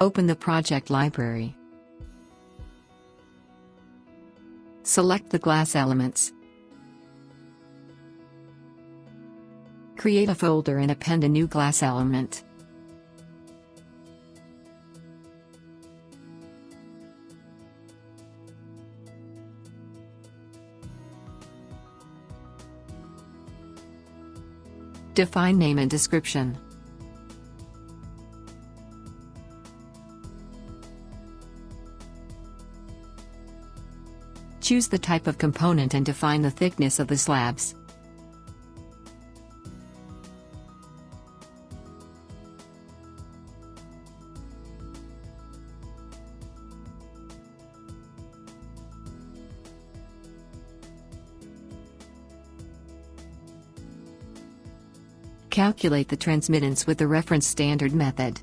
Open the project library. Select the glass elements. Create a folder and append a new glass element. Define name and description. Choose the type of component and define the thickness of the slabs. Calculate the transmittance with the reference standard method.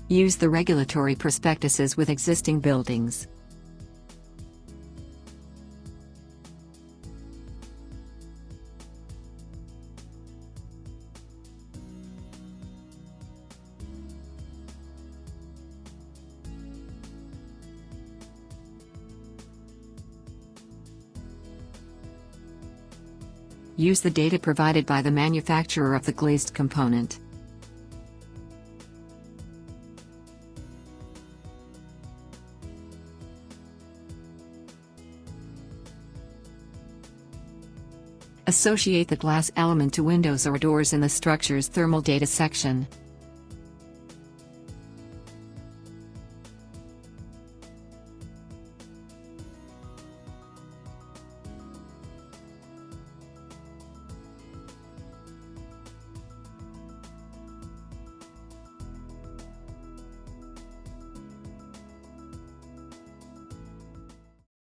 Use the regulatory prospectuses with existing buildings. Use the data provided by the manufacturer of the glazed component. Associate the glass element to windows or doors in the structure's thermal data section.